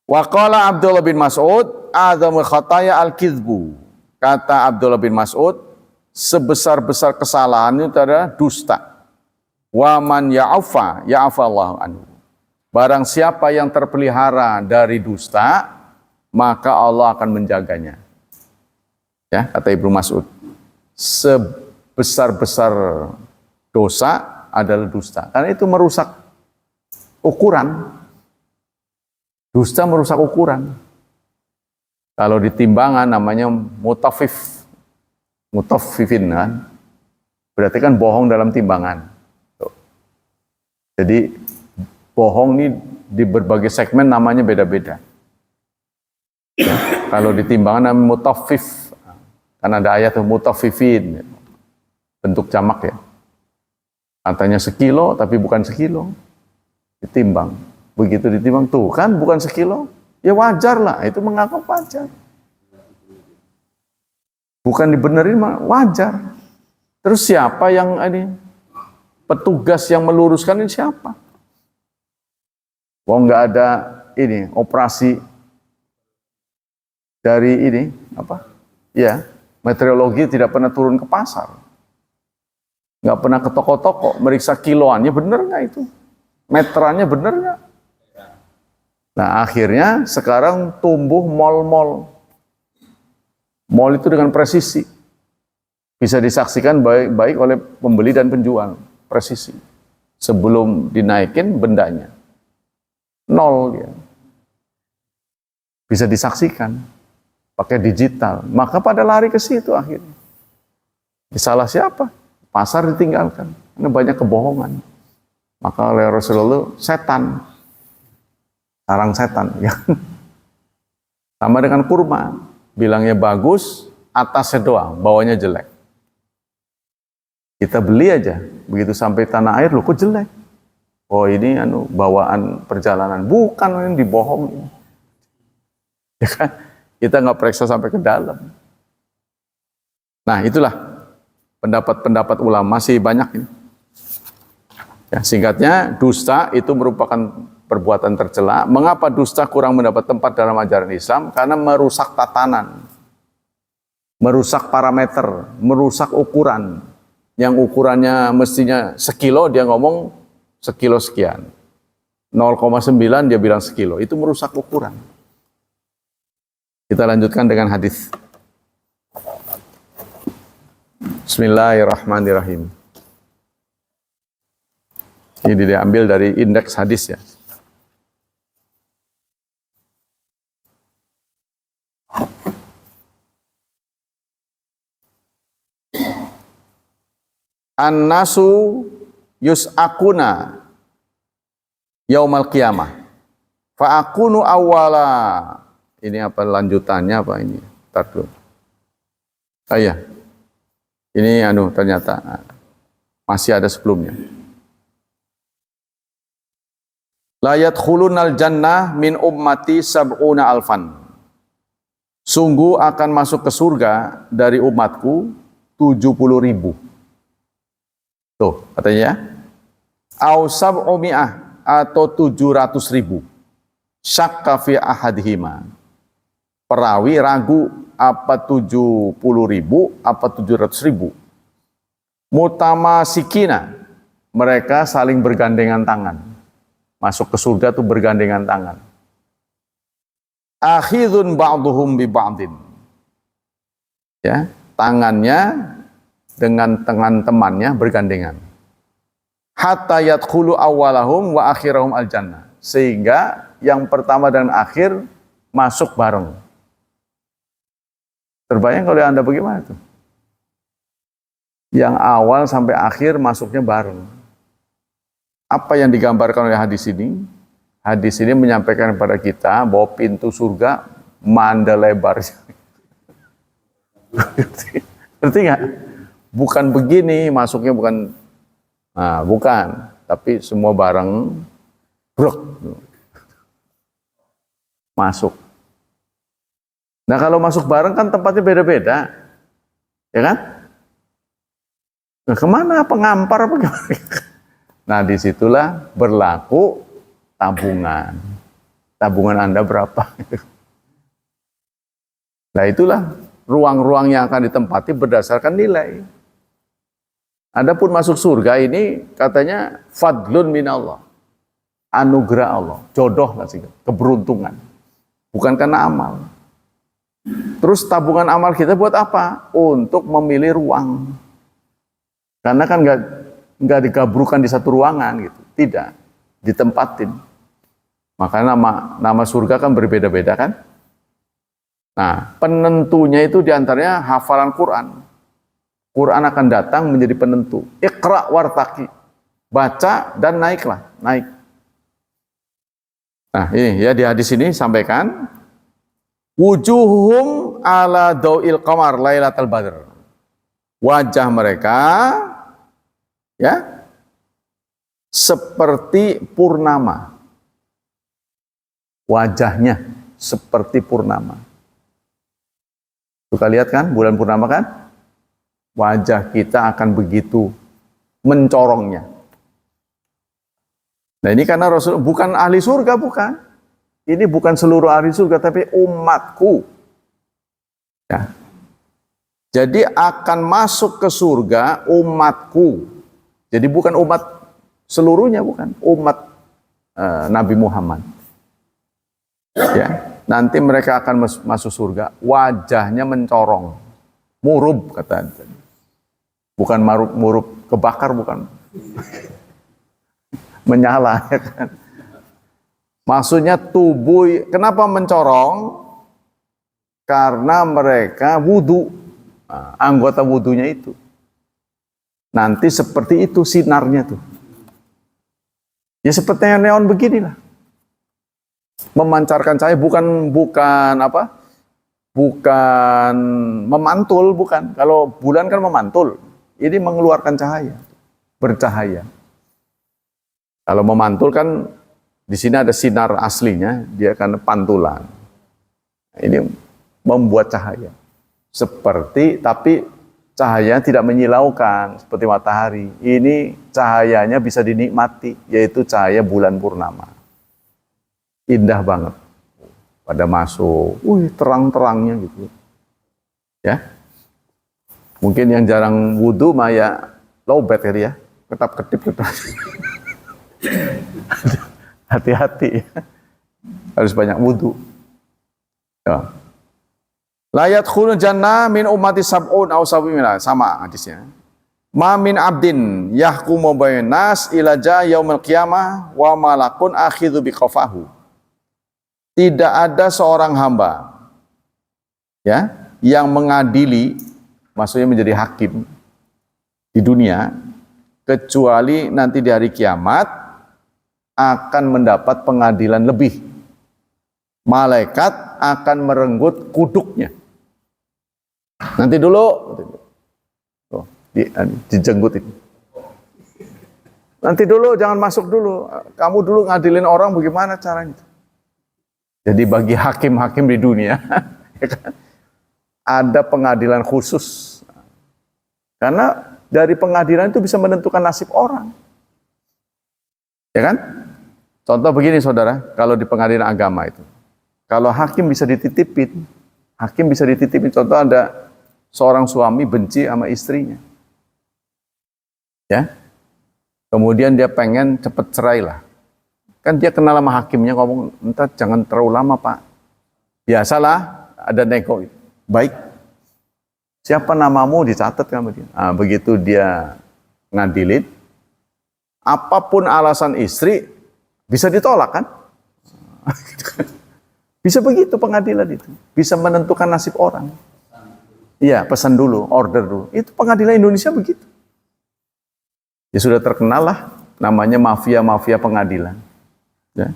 Wa qala Abdullah bin Mas'ud, adzamul khataya al-kizbu. Kata Abdullah bin Mas'ud, sebesar-besar kesalahan itu adalah dusta. Wa man ya'afa ya'afallahu anhu. Barang siapa yang terpelihara dari dusta, maka Allah akan menjaganya. Ya, kata Ibnu Mas'ud, sebesar-besar dosa adalah dusta. Karena itu merusak ukuran. Dusta merusak ukuran. Kalau di timbangan namanya mutaffifin kan. Berarti kan bohong dalam timbangan. Tuh. Jadi bohong ini di berbagai segmen namanya beda-beda. Ya, kalau di timbangan namanya mutaffif. Karena ada ayat mutaffifin. bentuk jamak ya. Katanya sekilo, tapi bukan sekilo. Ditimbang. Begitu ditimbang, tuh kan bukan sekilo. Ya wajar lah, itu menganggap wajar. Bukan dibenerin, wajar. Terus siapa yang ini? Petugas yang meluruskan ini siapa? Wong nggak ada ini operasi dari ini apa? Ya, meteorologi tidak pernah turun ke pasar, nggak pernah ke toko-toko meriksa kiloannya bener nggak itu, meterannya bener nggak? Nah akhirnya sekarang tumbuh mal-mal. Mal itu dengan presisi bisa disaksikan baik oleh pembeli dan penjual, presisi. Sebelum dinaikin bendanya nol dia. Bisa disaksikan pakai digital. Maka pada lari ke situ akhirnya. Salah siapa? Pasar ditinggalkan. Karena banyak kebohongan. Maka oleh Rasulullah setan. Sarang setan. Ya. Sama dengan kurma. Bilangnya bagus, atasnya doang, bawahnya jelek. Kita beli aja. Begitu sampai tanah air, loh kok jelek? Oh ini bawaan perjalanan, bukan yang dibohong. Ya kan? Kita nggak periksa sampai ke dalam. Nah itulah pendapat-pendapat ulama, masih banyak ini. Ya, singkatnya dusta itu merupakan perbuatan tercela. Mengapa dusta kurang mendapat tempat dalam ajaran Islam? Karena merusak tatanan, merusak parameter, merusak ukuran. Yang ukurannya mestinya sekilo, dia ngomong sekilo sekian. 0,9 dia bilang sekilo. Itu merusak ukuran. Kita lanjutkan dengan hadis. Bismillahirrahmanirrahim. Ini diambil dari indeks hadis ya. An-nasu yus'akuna yaumal qiyamah fa'akunu awwala. Ini apa lanjutannya apa ini? Ntar dulu. Oh iya. Ini ternyata masih ada sebelumnya. La yadkhulunal jannah min ummati sab'una alfan. Sungguh akan masuk ke surga dari umatku 70.000. Tuh, katanya ya. Au sab'umi'ah atau 700.000. Syakka fi ahadihima. Perawi ragu apa 70.000 apa 700.000. Mutamasikina, mereka saling bergandengan tangan. Masuk ke surga tuh bergandengan tangan. Akhidun ba'duhum bi ba'din. Ya, tangannya dengan tangan temannya bergandengan. Hatta yadkhulu awwalahum wa akhirahum al-jannah. Sehingga yang pertama dan akhir masuk bareng. Terbayang kalau Anda bagaimana tuh? Yang awal sampai akhir masuknya bareng. Apa yang digambarkan oleh hadis ini? Hadis ini menyampaikan kepada kita bahwa pintu surga manda lebar. Ngerti nggak? Bukan begini, masuknya bukan, nah, bukan, tapi semua bareng, brok, masuk. Nah kalau masuk bareng kan tempatnya beda-beda, ya kan? Nah, kemana? Pengampar apa gimana? Nah disitulah berlaku tabungan. Tabungan Anda berapa? Nah itulah ruang-ruang yang akan ditempati berdasarkan nilai. Adapun masuk surga ini katanya fadlun minallah, anugerah Allah, jodoh lah sih, keberuntungan, bukan karena amal. Terus tabungan amal kita buat apa? Untuk memilih ruang. Karena kan nggak digabrukan di satu ruangan gitu, tidak ditempatin. Makanya nama surga kan berbeda-beda kan. Nah penentunya itu diantaranya hafalan Quran. Quran akan datang menjadi penentu. Iqra wartaqi. Baca dan naiklah. Naik. Nah ini ya di hadis ini sampaikan. Wujuhum ala daw'il qamar lailatul badr. Wajah mereka ya seperti purnama. Wajahnya seperti purnama. Suka lihat kan bulan purnama kan? Wajah kita akan begitu mencorongnya. Nah ini karena Rasul bukan ahli surga, bukan. Ini bukan seluruh ahli surga, tapi umatku. Ya. Jadi akan masuk ke surga umatku. Jadi bukan umat seluruhnya, bukan. Umat Nabi Muhammad. Ya. Nanti mereka akan masuk surga. Wajahnya mencorong. Murub, kata. Bukan murub kebakar, bukan. Menyala, ya kan. Maksudnya tubuh, kenapa mencorong? Karena mereka wudu, anggota wudunya itu. Nanti seperti itu sinarnya tuh. Ya seperti yang neon beginilah. Memancarkan cahaya, bukan apa? Bukan memantul, bukan. Kalau bulan kan memantul. Ini mengeluarkan cahaya, bercahaya. Kalau memantul kan di sini ada sinar aslinya, dia akan pantulan. Ini membuat cahaya. Seperti, tapi cahaya tidak menyilaukan seperti matahari. Ini cahayanya bisa dinikmati, yaitu cahaya bulan purnama. Indah banget. Pada masuk, terang-terangnya gitu. Ya. Mungkin yang jarang wudhu mah ya lowbat ya, ketap-ketip. Hati-hati ya. Harus banyak wudhu. Ya. La yadkhulul jannah min ummati sab'un aw sab'ina, sama hadisnya. Ma min abdin yahkumu bainan nas ila ja yaumil qiyamah wa malakun akhidhu biqafahu. Tidak ada seorang hamba ya yang mengadili, maksudnya menjadi hakim di dunia, kecuali nanti di hari kiamat akan mendapat pengadilan lebih. Malaikat akan merenggut kuduknya. Nanti dulu dijenggut itu. Nanti dulu, jangan masuk dulu. Kamu dulu ngadilin orang bagaimana caranya? Jadi bagi hakim-hakim di dunia ada pengadilan khusus. Karena dari pengadilan itu bisa menentukan nasib orang. Ya kan? Contoh begini saudara, kalau di pengadilan agama itu. Kalau hakim bisa dititipin. Contoh ada seorang suami benci sama istrinya. Ya. Kemudian dia pengen cepet cerai lah. Kan dia kenal sama hakimnya, ngomong, entar jangan terlalu lama pak. Biasalah, ada nego. Baik. Siapa namamu dicatat sama dia. Nah, begitu dia ngadilin, apapun alasan istri, bisa ditolak kan? Bisa begitu pengadilan itu. Bisa menentukan nasib orang. Iya, pesan dulu, order dulu. Itu pengadilan Indonesia begitu. Ya sudah terkenal lah, namanya mafia-mafia pengadilan. Ya.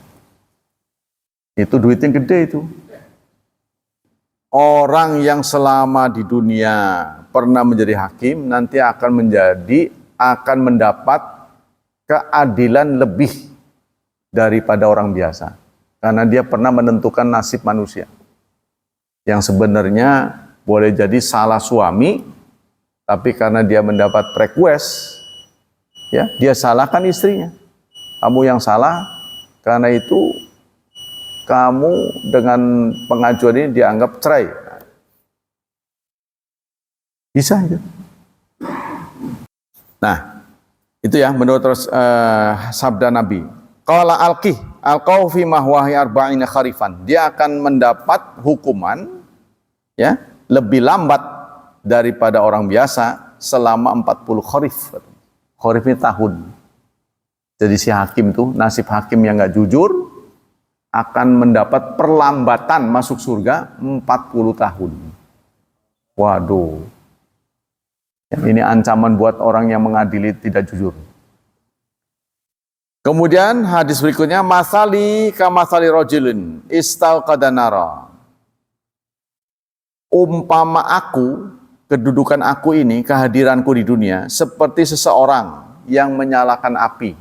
Itu duitnya gede itu. Orang yang selama di dunia pernah menjadi hakim, nanti akan mendapat keadilan lebih daripada orang biasa. Karena dia pernah menentukan nasib manusia. Yang sebenarnya boleh jadi salah suami, tapi karena dia mendapat request, ya, dia salahkan istrinya. Kamu yang salah, karena itu kamu dengan pengajuan ini dianggap cerai. Bisa itu. Nah, itu ya menurut sabda Nabi. Qala alqau fi mahwahi arba'ina kharifan. Dia akan mendapat hukuman ya, lebih lambat daripada orang biasa selama 40 kharif. Kharif ini tahun. Jadi si hakim tuh, nasib hakim yang nggak jujur akan mendapat perlambatan masuk surga 40 tahun. Waduh. Ini ancaman buat orang yang mengadili tidak jujur. Kemudian hadis berikutnya, masali kamasali rajulin istauqada nara. Umpama aku kedudukan aku ini, kehadiranku di dunia, seperti seseorang yang menyalakan api.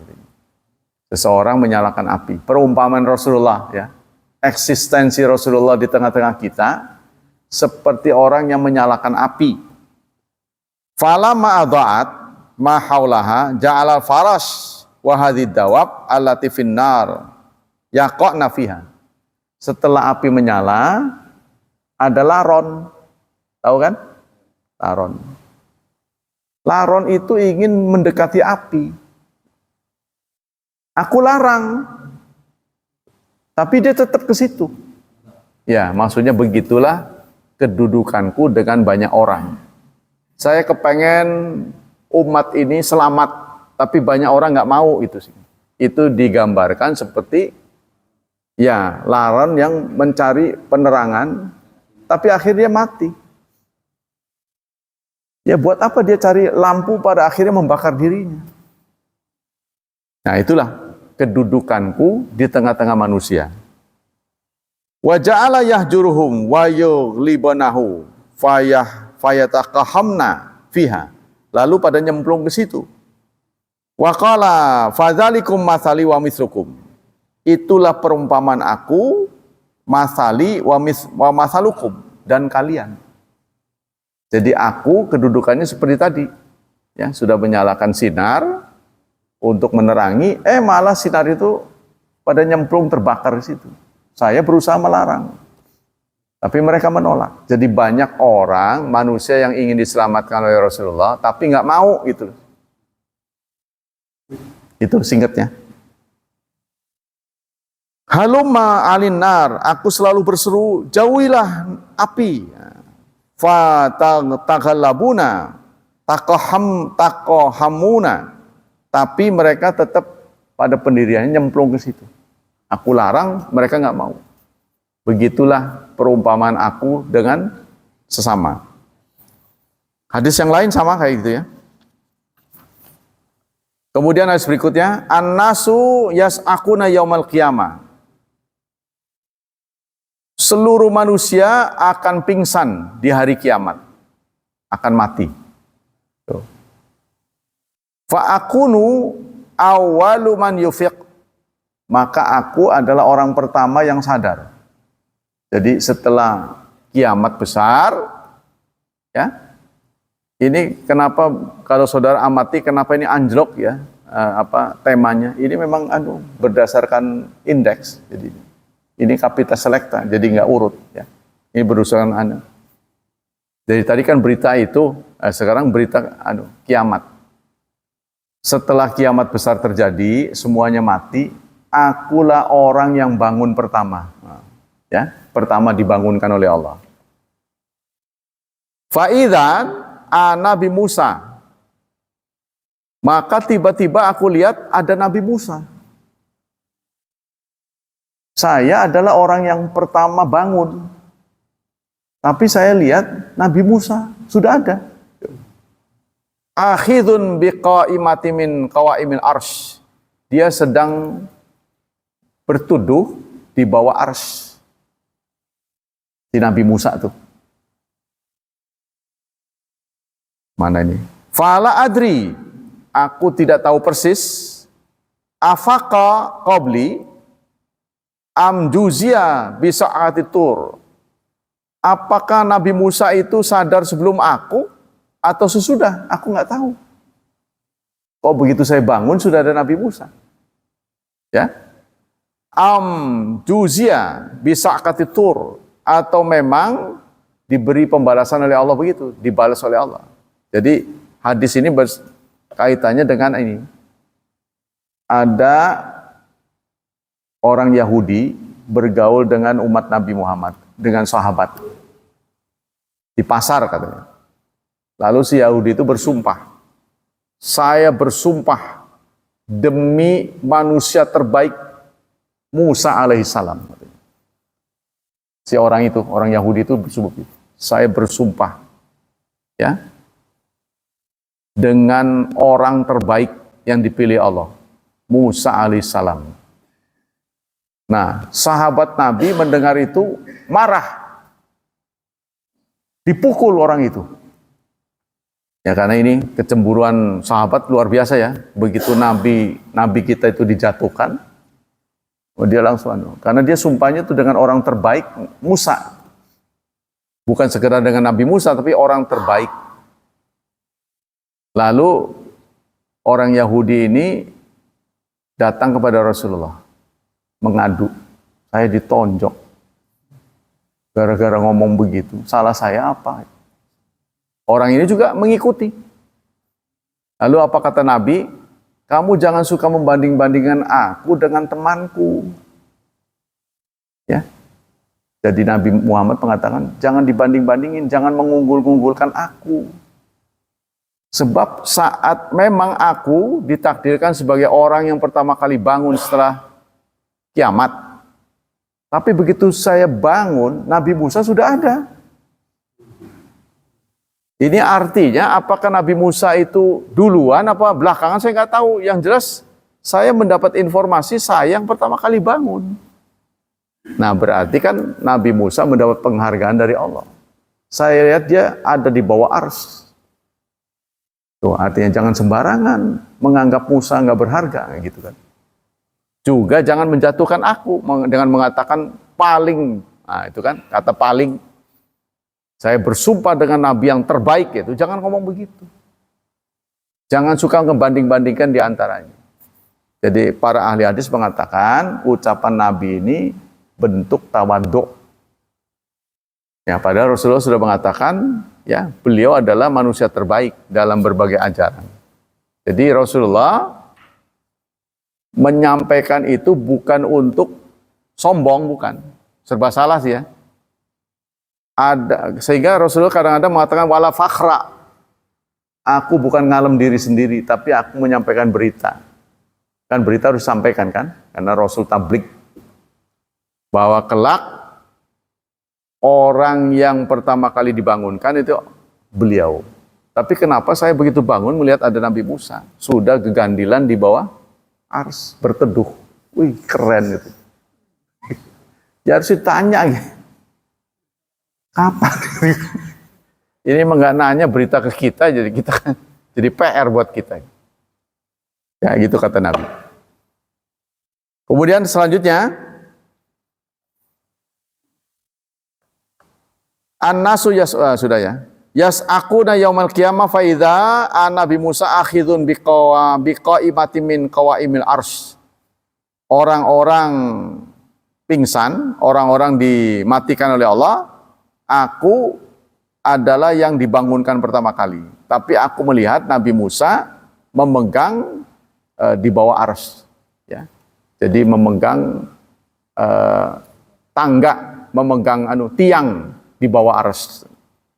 Seseorang menyalakan api. Perumpamaan Rasulullah, ya, eksistensi Rasulullah di tengah-tengah kita, seperti orang yang menyalakan api. Falamma adha'at ma haulaha ja'ala farash wa hadhid dawab allati finnar yaqa'na fiha. Setelah api menyala, ada laron. Tahu kan? Laron. Laron itu ingin mendekati api. Aku larang. Tapi dia tetap ke situ. Ya, maksudnya begitulah kedudukanku dengan banyak orang. Saya kepengen umat ini selamat, tapi banyak orang nggak mau itu sih. Itu digambarkan seperti ya laron yang mencari penerangan, tapi akhirnya mati. Ya buat apa dia cari lampu pada akhirnya membakar dirinya? Nah itulah kedudukanku di tengah-tengah manusia. Wa ja'ala yahjuruhum wa yughlibanahu fayataqahamna fiha. Lalu pada nyemplung ke situ. Wa qala fadzalikum masali wa mislukum. Itulah perumpamaan aku, masali wa masalukum, dan kalian. Jadi aku kedudukannya seperti tadi. Ya, sudah menyalakan sinar untuk menerangi, malah sinar itu pada nyemplung terbakar di situ. Saya berusaha melarang, tapi mereka menolak. Jadi banyak orang, manusia yang ingin diselamatkan oleh Rasulullah, tapi nggak mau gitu. Itu singkatnya. Halumma alinar, aku selalu berseru, jauhilah api. Fataghalabuna, takohamuna. Tapi mereka tetap pada pendiriannya nyemplung ke situ. Aku larang, mereka nggak mau. Begitulah perumpamaan aku dengan sesama. Hadis yang lain sama kayak gitu ya. Kemudian hadis berikutnya, an-nasu yas'akuna yaumal qiyamah. Seluruh manusia akan pingsan di hari kiamat. Akan mati. Fa'akunu awwalu man yufiq. Maka aku adalah orang pertama yang sadar. Jadi setelah kiamat besar, ya, ini kenapa kalau saudara amati kenapa ini anjlok ya, temanya? Ini memang berdasarkan indeks. Jadi ini Kapita Selekta, jadi nggak urut ya. Ini berdasarkan Jadi tadi kan berita itu, sekarang berita kiamat. Setelah kiamat besar terjadi, semuanya mati. Akulah orang yang bangun pertama. Ya, pertama dibangunkan oleh Allah. Fa'idzan Nabi Musa. Maka tiba-tiba aku lihat ada Nabi Musa. Saya adalah orang yang pertama bangun. Tapi saya lihat Nabi Musa sudah ada. Akhidun biqaimati min qawaimil arsy. Dia sedang bertuduh di bawah arsy. Di Nabi Musa tuh. Mana ini? Fala adri. Aku tidak tahu persis. Afaqa qabli am juzia bisa'ati tur. Apakah Nabi Musa itu sadar sebelum aku atau sesudah? Aku nggak tahu. Kok begitu saya bangun sudah ada Nabi Musa? Ya. Juzia bisa'ati tur. Atau memang diberi pembalasan oleh Allah begitu, dibalas oleh Allah. Jadi hadis ini kaitannya dengan ini. Ada orang Yahudi bergaul dengan umat Nabi Muhammad, dengan sahabat. Di pasar katanya. Lalu si Yahudi itu bersumpah. Saya bersumpah demi manusia terbaik Musa alaihissalam. Si orang itu, orang Yahudi itu bersumpah. Saya bersumpah. Ya. Dengan orang terbaik yang dipilih Allah. Musa alaihissalam. Nah, sahabat Nabi mendengar itu marah. Dipukul orang itu. Ya karena ini kecemburuan sahabat luar biasa ya. Begitu Nabi kita itu dijatuhkan, dia langsung karena dia sumpahnya itu dengan orang terbaik Musa. Bukan sekedar dengan Nabi Musa, tapi orang terbaik. Lalu orang Yahudi ini datang kepada Rasulullah, mengadu, saya ditonjok gara-gara ngomong begitu. Salah saya apa? Orang ini juga mengikuti. Lalu apa kata Nabi? Kamu jangan suka membanding-bandingkan aku dengan temanku. Ya. Jadi Nabi Muhammad mengatakan, jangan dibanding-bandingin, jangan mengunggul-unggulkan aku. Sebab saat memang aku ditakdirkan sebagai orang yang pertama kali bangun setelah kiamat. Tapi begitu saya bangun, Nabi Musa sudah ada. Ini artinya apakah Nabi Musa itu duluan apa belakangan saya nggak tahu. Yang jelas saya mendapat informasi saya yang pertama kali bangun. Nah berarti kan Nabi Musa mendapat penghargaan dari Allah. Saya lihat dia ada di bawah ars. Tuh artinya jangan sembarangan menganggap Musa nggak berharga gitu kan. Juga jangan menjatuhkan aku dengan mengatakan paling. Nah itu kan kata paling. Saya bersumpah dengan Nabi yang terbaik itu, jangan ngomong begitu. Jangan suka ngebanding-bandingkan di antaranya. Jadi para ahli hadis mengatakan ucapan Nabi ini bentuk tawadhu. Ya, padahal Rasulullah sudah mengatakan ya, beliau adalah manusia terbaik dalam berbagai ajaran. Jadi Rasulullah menyampaikan itu bukan untuk sombong, bukan. Serba salah sih ya. Sehingga Rasulullah kadang-kadang mengatakan wala fakhra. Aku bukan ngalem diri sendiri, tapi aku menyampaikan berita. Kan berita harus disampaikan kan? Karena Rasul tablik bahwa kelak orang yang pertama kali dibangunkan itu beliau. Tapi kenapa saya begitu bangun melihat ada Nabi Musa sudah gegandilan di bawah ars berteduh. Wih keren gitu. Ya harus ditanya gitu. Kapan? Ini enggak nanya berita ke kita, jadi kita kan jadi PR buat kita. Ya gitu kata Nabi. Kemudian selanjutnya, An-nasu sudah ya. Yas'akuna yaumal qiyamah fa idza Nabi Musa akhidun biqaimati min qawaimil arsy. Orang-orang pingsan, orang-orang dimatikan oleh Allah. Aku adalah yang dibangunkan pertama kali. Tapi aku melihat Nabi Musa memegang di bawah arsy. Ya. Jadi memegang tangga, memegang tiang di bawah arsy.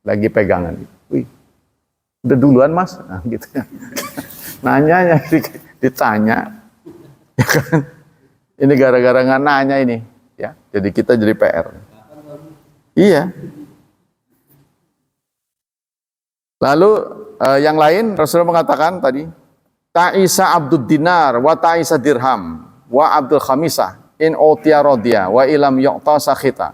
Lagi pegangan. Wih, udah duluan mas? Nah, gitu ya. Nanya, ditanya. Ya kan? Ini gara-gara nggak nanya ini. Ya, jadi kita jadi PR. Iya. Lalu yang lain Rasulullah mengatakan tadi, Ta'isa Abdud Dinar wa Ta'isa Dirham wa Abdul Khamisah in utiya radiya wa ilam yu'ta sakhita.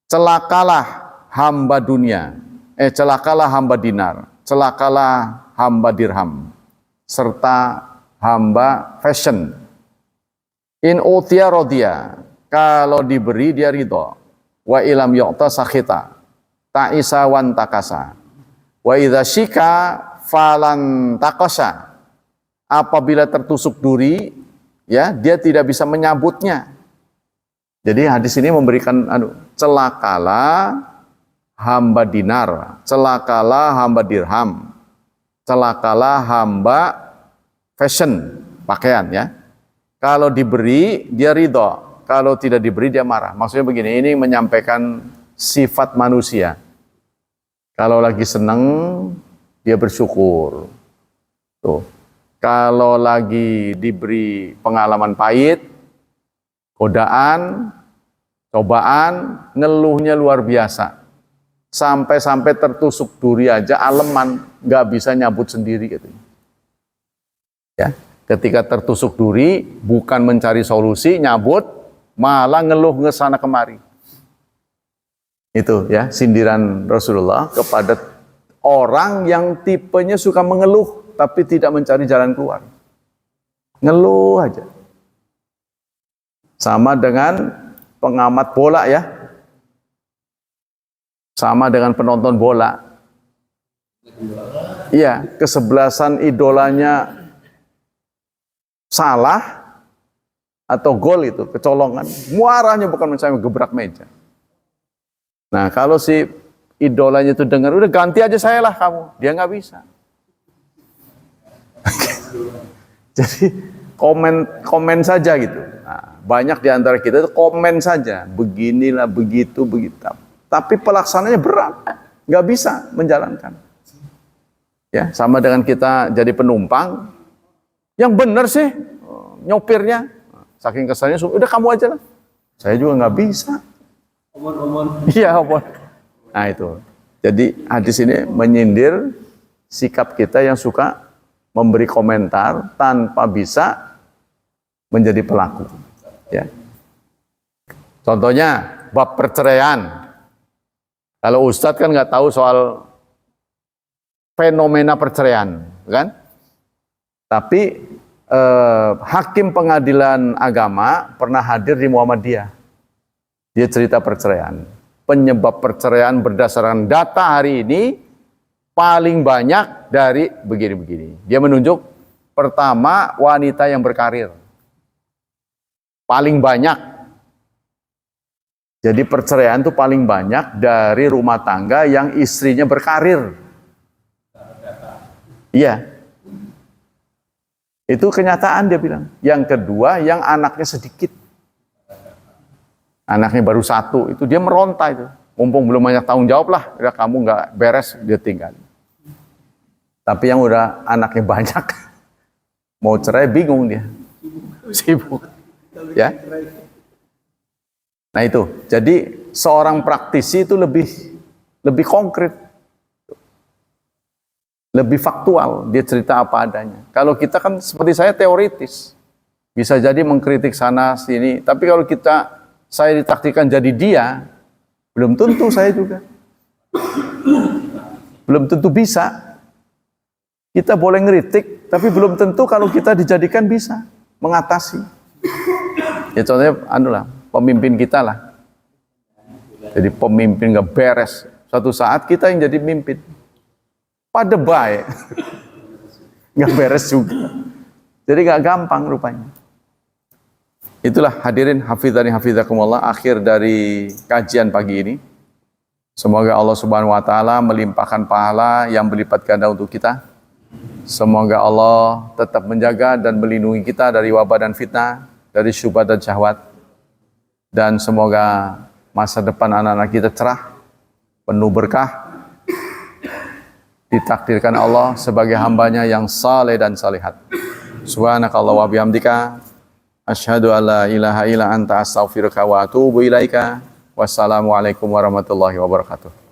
Celakalah hamba dunia, celakalah hamba dinar, celakalah hamba dirham, serta hamba fashion. In utiya radiya, kalau diberi dia ridho, wa ilam yu'ta sakhita, ta'isa wan takasa. Wa idza syika falan takasa. Apabila tertusuk duri, ya, dia tidak bisa menyambutnya. Jadi hadis ini memberikan celakalah hamba dinar, celakalah hamba dirham, celakalah hamba fashion, pakaian ya. Kalau diberi dia ridho, kalau tidak diberi dia marah. Maksudnya begini, ini menyampaikan sifat manusia. Kalau lagi senang, dia bersyukur. Tuh. Kalau lagi diberi pengalaman pahit, godaan, cobaan, ngeluhnya luar biasa. Sampai-sampai tertusuk duri aja, aleman, nggak bisa nyabut sendiri. Gitu. Ya, ketika tertusuk duri, bukan mencari solusi, nyabut, malah ngeluh ngesana kemari. Itu ya sindiran Rasulullah kepada orang yang tipenya suka mengeluh tapi tidak mencari jalan keluar. Ngeluh aja. Sama dengan pengamat bola ya. Sama dengan penonton bola. Iya, kesebelasan idolanya salah atau gol itu, kecolongan. Muaranya bukan mencari gebrak meja. Nah, kalau si idolanya itu dengar, udah ganti aja saya lah kamu. Dia nggak bisa. Jadi komen saja gitu. Nah, banyak di antara kita itu komen saja, beginilah, begitu, begitu. Tapi pelaksananya berat, nggak bisa menjalankan. Ya, sama dengan kita jadi penumpang, yang benar sih nyopirnya, saking kesannya, udah kamu aja lah. Saya juga nggak bisa. Iya, omon. Nah itu. Jadi hadis ini menyindir sikap kita yang suka memberi komentar tanpa bisa menjadi pelaku. Ya. Contohnya bab perceraian. Kalau Ustadz kan nggak tahu soal fenomena perceraian, kan? Tapi hakim pengadilan agama pernah hadir di Muhammadiyah. Dia cerita perceraian. Penyebab perceraian berdasarkan data hari ini paling banyak dari begini-begini. Dia menunjuk pertama wanita yang berkarir. Paling banyak. Jadi perceraian itu paling banyak dari rumah tangga yang istrinya berkarir. Iya. Itu kenyataan dia bilang. Yang kedua yang anaknya sedikit. Anaknya baru 1, itu dia meronta itu. Mumpung belum banyak tanggung jawab lah, ya kamu nggak beres, dia tinggal. Tapi yang udah anaknya banyak, mau cerai bingung dia, sibuk, ya. Nah itu, jadi seorang praktisi itu lebih konkret, lebih faktual, dia cerita apa adanya. Kalau kita kan seperti saya teoritis, bisa jadi mengkritik sana sini, tapi kalau saya ditakdirkan jadi dia, belum tentu saya juga. Belum tentu bisa. Kita boleh ngeritik, tapi belum tentu kalau kita dijadikan bisa mengatasi. Ya contohnya, pemimpin kita lah. Jadi pemimpin nggak beres. Suatu saat kita yang jadi pemimpin. Pada baik. Nggak beres juga. Jadi nggak gampang rupanya. Itulah hadirin hafizani hafizakumullah, akhir dari kajian pagi ini. Semoga Allah Subhanahu wa taala melimpahkan pahala yang berlipat ganda untuk kita. Semoga Allah tetap menjaga dan melindungi kita dari wabah dan fitnah, dari syubhat dan syahwat. Dan semoga masa depan anak-anak kita cerah, penuh berkah. Ditakdirkan Allah sebagai hambanya yang saleh dan salihat. Subhanakallah wa bihamdika, asyhadu an la ilaha illa anta astaghfiruka wa atubu ilaika. Wassalamualaikum warahmatullahi wabarakatuh.